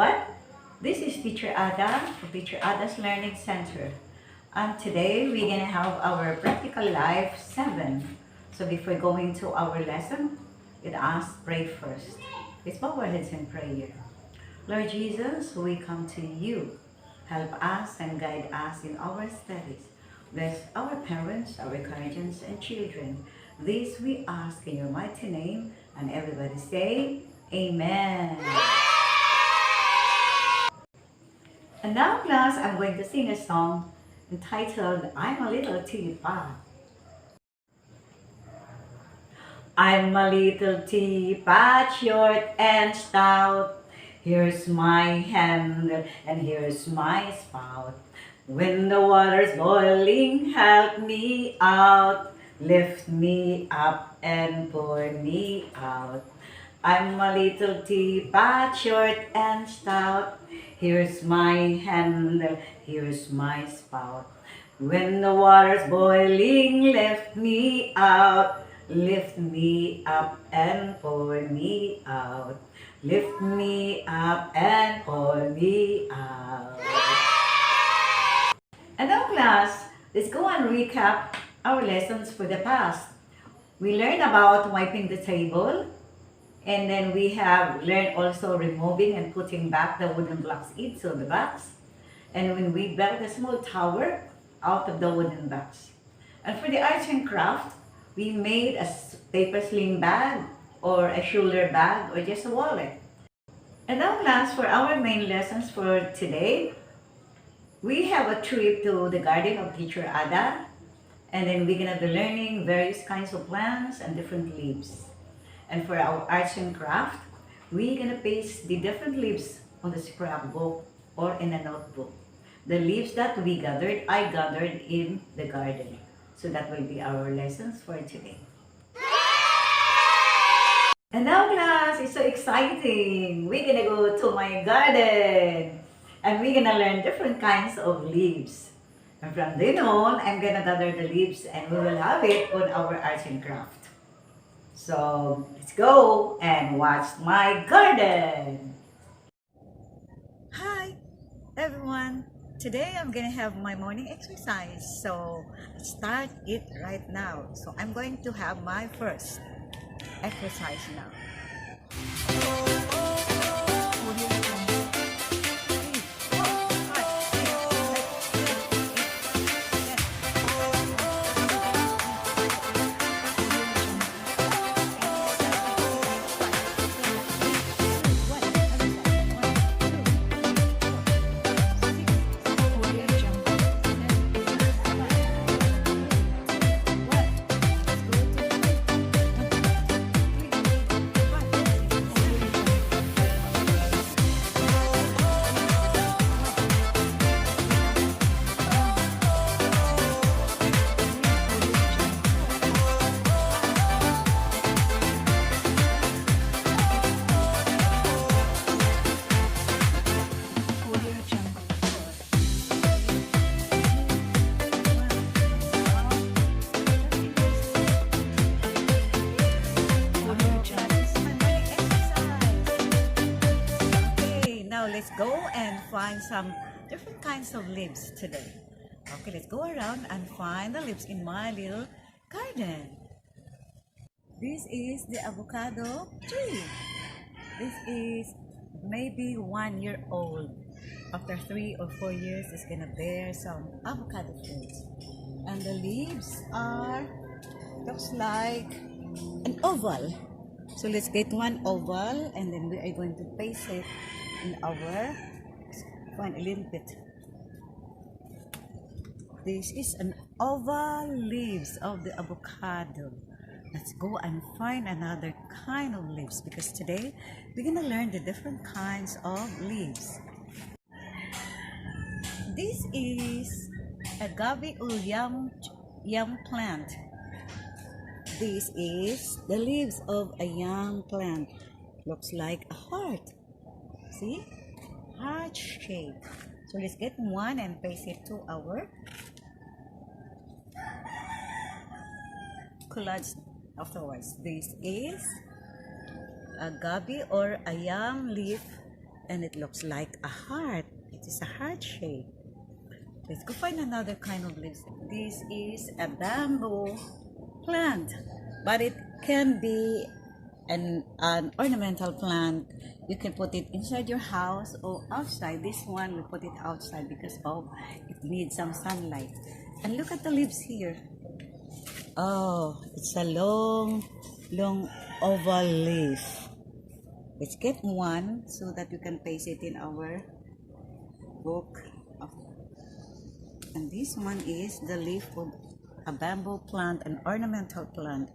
everyone. This is Teacher Ada from Teacher Ada's Learning Center. And today we're going to have our Practical Life 7. So before going to our lesson, let us pray first. Let's bow our heads in prayer. Lord Jesus, we come to you. Help us and guide us in our studies. Bless our parents, our guardians, and children. This we ask in your mighty name. And everybody say, Amen. And now, class, I'm going to sing a song entitled, I'm a Little Teapot. I'm a little teapot, short and stout. Here's my handle and here's my spout. When the water's boiling, help me out. Lift me up and pour me out. I'm a little teapot, short and stout. Here's my handle, here's my spout. When the water's boiling, lift me out. Lift me up and pour me out. Lift me up and pour me out. And now, class, let's go and recap our lessons for the past. We learned about wiping the table, and then we have learned also removing and putting back the wooden blocks into the box. And when we built a small tower out of the wooden box. And for the arts and craft, we made a paper sling bag or a shoulder bag or just a wallet. And now, class, for our main lessons for today, we have a trip to the garden of Teacher Ada, and then we're gonna be learning various kinds of plants and different leaves. And for our arts and craft, we're gonna paste the different leaves on the scrapbook or in a notebook. The leaves that we gathered, I gathered in the garden. So that will be our lessons for today. And now, class, it's so exciting. We're gonna go to my garden. And we're gonna learn different kinds of leaves. And from then on, I'm gonna gather the leaves and we will have it on our arts and craft. So let's go and watch my garden. Hi everyone. Today I'm gonna have my morning exercise. So let's start it right now. So I'm going to have my first exercise now. Let's go and find some different kinds of leaves today. Okay, let's go around and find the leaves in my little garden. This is the avocado tree. This is maybe 1 year old. After 3 or 4 years, it's gonna bear some avocado fruits. And the leaves looks like an oval. So let's get one oval and then we are going to paste it in our, find a little bit. This is an oval leaves of the avocado. Let's go and find another kind of leaves because today we're gonna learn the different kinds of leaves. This is a gabi or yam plant. This is the leaves of a young plant. Looks like a heart. See? Heart shape. So let's get one and paste it to our collage afterwards. This is a gabi or a yam leaf and it looks like a heart. It is a heart shape. Let's go find another kind of leaves. This is a bamboo plant, but it can be an ornamental plant. You can put it inside your house or outside. This one we put it outside because it needs some sunlight. And look at the leaves here. Oh, it's a long oval leaf. Let's get one so that we can place it in our book. And this one is the leaf of a bamboo plant, an ornamental plant.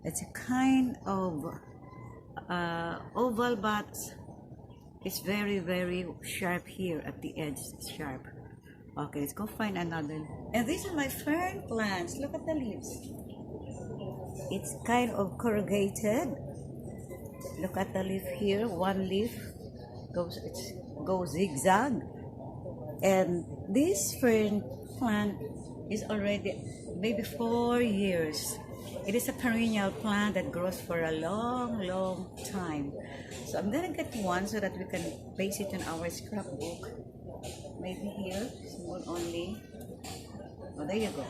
It's a kind of oval, but it's very, very sharp here at the edge. It's sharp. Okay, let's go find another. And these are my fern plants. Look at the leaves. It's kind of corrugated. Look at the leaf here. One leaf goes zigzag. And this fern plant is already maybe 4 years. It is a perennial plant that grows for a long time. So I'm gonna get one so that we can place it in our scrapbook. Maybe here, small only. Oh, there you go.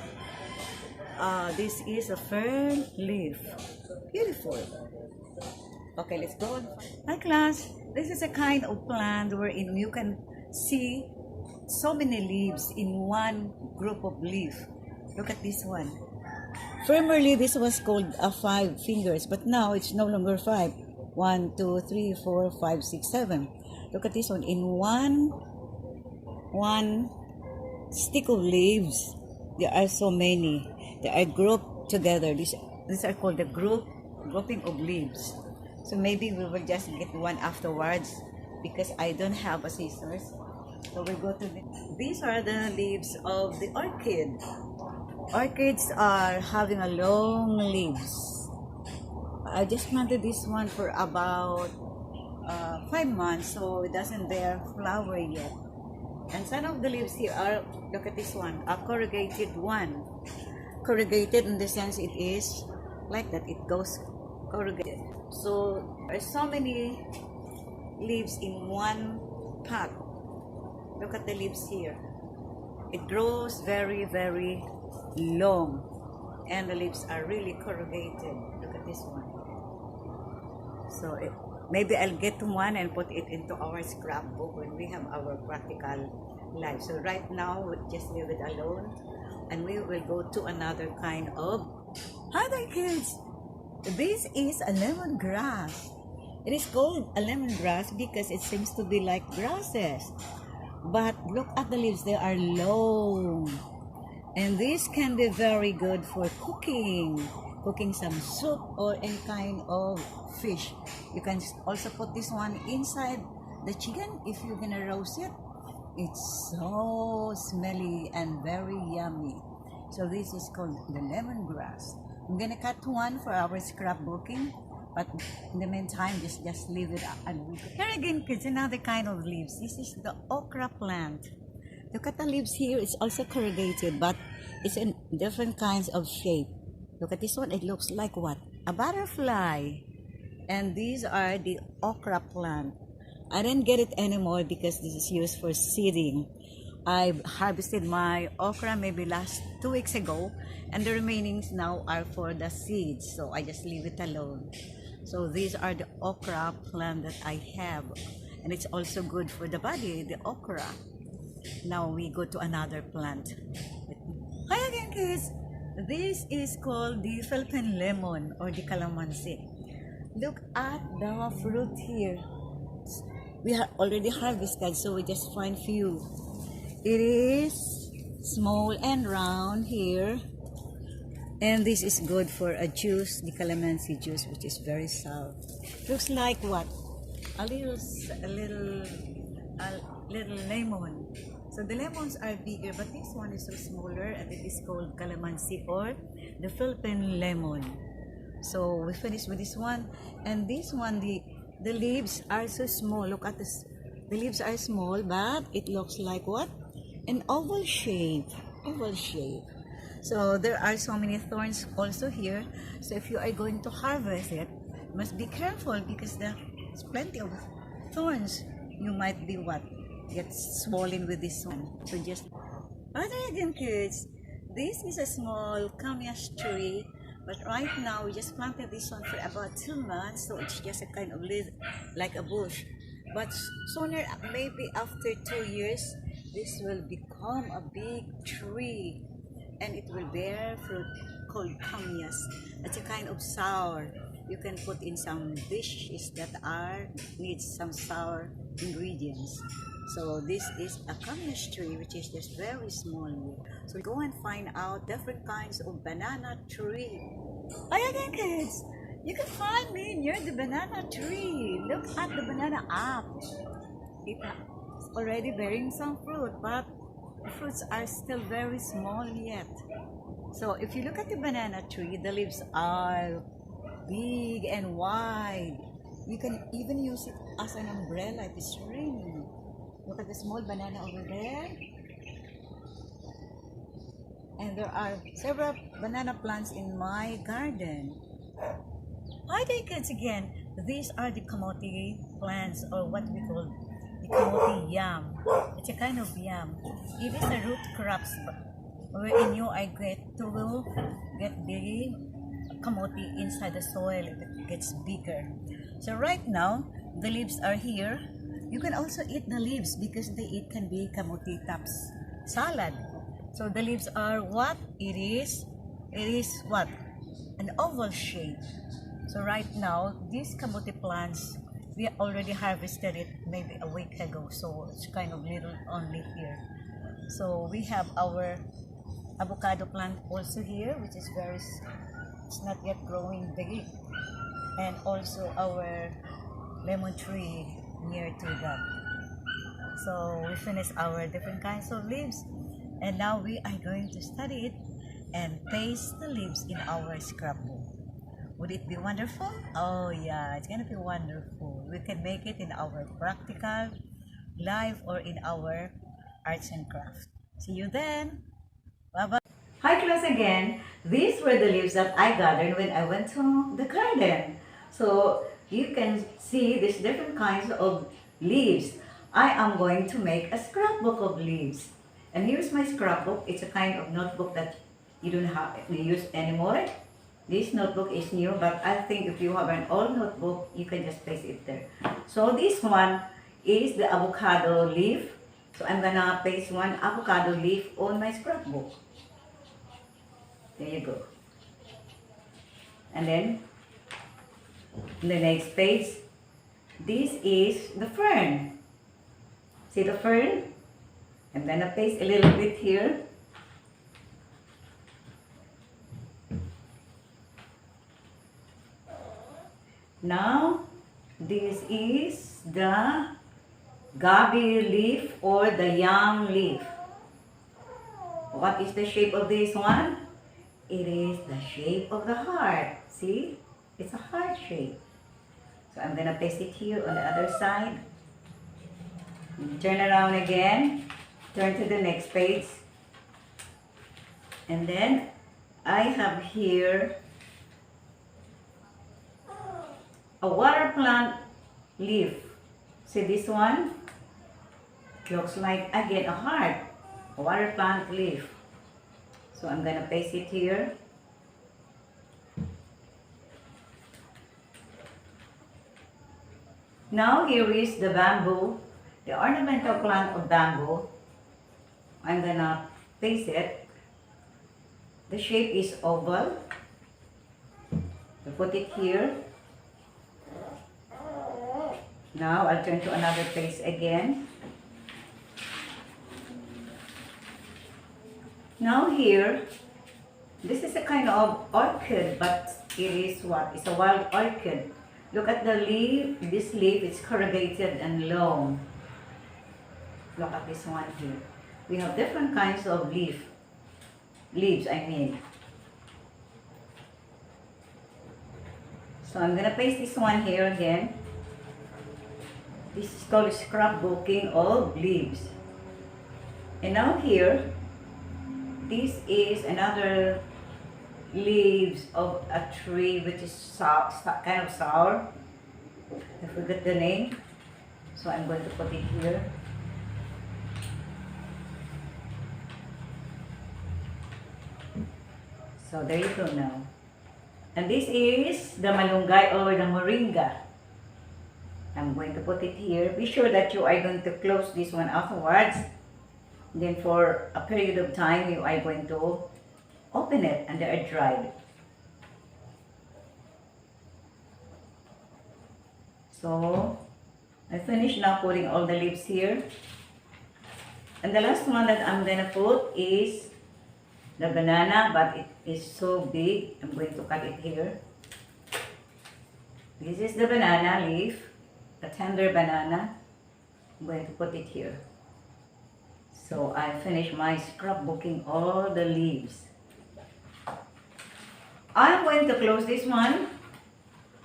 This is a fern leaf. Beautiful. Okay, let's go on. Hi class. This is a kind of plant wherein you can see so many leaves in one group of leaf. Look at this one. Formerly, this was called 5 fingers, but now it's no longer 5. 1, 2, 3, 4, 5, 6, 7. Look at this one. In one stick of leaves, there are so many. They are grouped together. These are called the grouping of leaves. So maybe we will just get one afterwards because I don't have a scissors. So we'll go to these are the leaves of the orchid. Orchids are having a long leaves. I just planted this one for about 5 months, so it doesn't bear flower yet. And some of the leaves here are, look at this one, a corrugated one. Corrugated in the sense it is like that, it goes corrugated. So there's so many leaves in one pot. Look at the leaves here. It grows very, very long, and the leaves are really corrugated. Look at this one. So maybe I'll get one and put it into our scrapbook when we have our practical life. So right now we'll just leave it alone, and we will go to another kind of. Hi there kids. This is a lemongrass. It is called a lemongrass because it seems to be like grasses. But look at the leaves, they are long. And this can be very good for cooking some soup or any kind of fish. You can also put this one inside the chicken if you're gonna roast it. It's so smelly and very yummy. So this is called the lemongrass. I'm gonna cut one for our scrapbooking, but in the meantime, just leave it up. And here again, kids, another kind of leaves. This is the okra plant. Look at the leaves here. It's also corrugated, but it's in different kinds of shape. Look at this one. It looks like what? A butterfly. And these are the okra plant. I didn't get it anymore because this is used for seeding. I harvested my okra maybe 2 weeks ago, and the remainings now are for the seeds. So I just leave it alone. So these are the okra plant that I have, and it's also good for the body, the okra. Now we go to another plant. Hi again kids. This is called the Philippine lemon or the calamansi. Look at the fruit here. We have already harvested, so we just find few. It is small and round here, and this is good for a juice, the calamansi juice, which is very sour. Looks like what? A little lemon. So the lemons are bigger, but this one is so smaller, and it is called calamansi or the Philippine lemon. So we finished with this one, and this one, the leaves are so small. Look at this. The leaves are small, but it looks like what? An oval shape. Oval shape. So there are so many thorns also here. So if you are going to harvest it, you must be careful because there's plenty of thorns you might be what? Get swollen with this one. So just, other again kids, this is a small camellias tree, but right now we just planted this one for about 2 months, so it's just a kind of like a bush. But sooner, maybe after 2 years, this will become a big tree, and it will bear fruit called camellias. It's a kind of sour. You can put in some dishes that needs some sour ingredients. So this is a camellias tree, which is just very small. So go and find out different kinds of banana tree. Oh, again, kids, you can find me near the banana tree. Look at the banana up. It's already bearing some fruit, but the fruits are still very small yet. So if you look at the banana tree, the leaves are big and wide. You can even use it as an umbrella if it's raining. Look at the small banana over there. And there are several banana plants in my garden. Hi there, kids, again. These are the kamote plants, or what we call the kamote yam. It's a kind of yam. It is a root crops wherein you are get to get the kamote inside the soil. It gets bigger. So right now, the leaves are here. You can also eat the leaves because it can be kamote tops salad. So the leaves are what? It is what? An oval shape. So right now, these kamote plants, we already harvested it maybe a week ago. So it's kind of little only here. So we have our avocado plant also here, which is it's not yet growing big. And also our lemon tree near to that. So we finished our different kinds of leaves, and now we are going to study it and paste the leaves in our scrapbook. Would it be wonderful? Oh yeah, it's gonna be wonderful. We can make it in our practical life or in our arts and crafts. See you then. Bye bye. Hi class again. These were the leaves that I gathered when I went to the garden. So you can see these different kinds of leaves. I am going to make a scrapbook of leaves. And here's my scrapbook. It's a kind of notebook that you don't have to use anymore. This notebook is new, but I think if you have an old notebook, you can just place it there. So this one is the avocado leaf. So I'm gonna paste one avocado leaf on my scrapbook. There you go. And then the next page, this is the fern. See the fern? I'm gonna paste a little bit here. Now, this is the gabi leaf or the yam leaf. What is the shape of this one? It is the shape of the heart. See? It's a heart shape. So I'm gonna paste it here on the other side. Turn around again. Turn to the next page. And then I have here a water plant leaf. See this one? It looks like again a heart. A water plant leaf. So I'm gonna paste it here. Now here is the bamboo, the ornamental plant of bamboo. I'm gonna paste it. The shape is oval. I put it here. Now I'll turn to another page again. Now here, this is a kind of orchid, but it is what? It's a wild orchid. Look at the leaf. This leaf is corrugated and long. Look at this one here. We have different kinds of leaves, I mean. So I'm gonna paste this one here again. This is called scrapbooking of leaves. And now here, this is another leaves of a tree which is kind of sour. I forget the name. So I'm going to put it here. So there you go now. And this is the malunggay or the moringa. I'm going to put it here. Be sure that you are going to close this one afterwards. Then for a period of time, you are going to open it and they are dried. So I finished now putting all the leaves here. And the last one that I'm gonna put is the banana, but it is so big. I'm going to cut it here. This is the banana leaf, the tender banana. I'm going to put it here. So I finished my scrapbooking all the leaves. I'm going to close this one.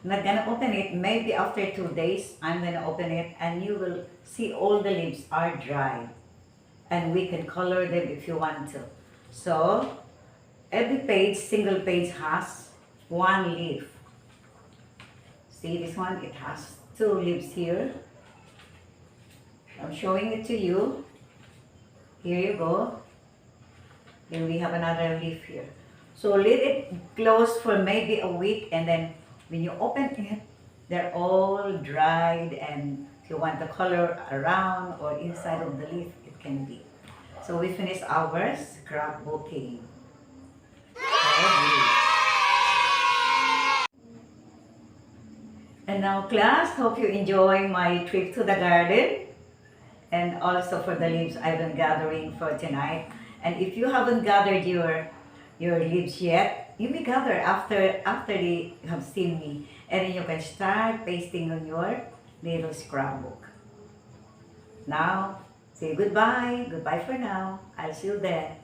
Not gonna open it. Maybe after 2 days, I'm gonna open it and you will see all the leaves are dry. And we can color them if you want to. So, every page, single page has 1 leaf. See this one? It has 2 leaves here. I'm showing it to you. Here you go. Then we have another leaf here. So let it close for maybe a week, and then when you open it, they're all dried, and if you want the color around or inside of the leaf, it can be. So we finished our scrapbooking. And now class, hope you enjoy my trip to the garden and also for the leaves I've been gathering for tonight. And if you haven't gathered your leaves yet, you may gather after you have seen me, and then you can start pasting on your little scrapbook. Now, say goodbye. Goodbye for now. I'll see you then.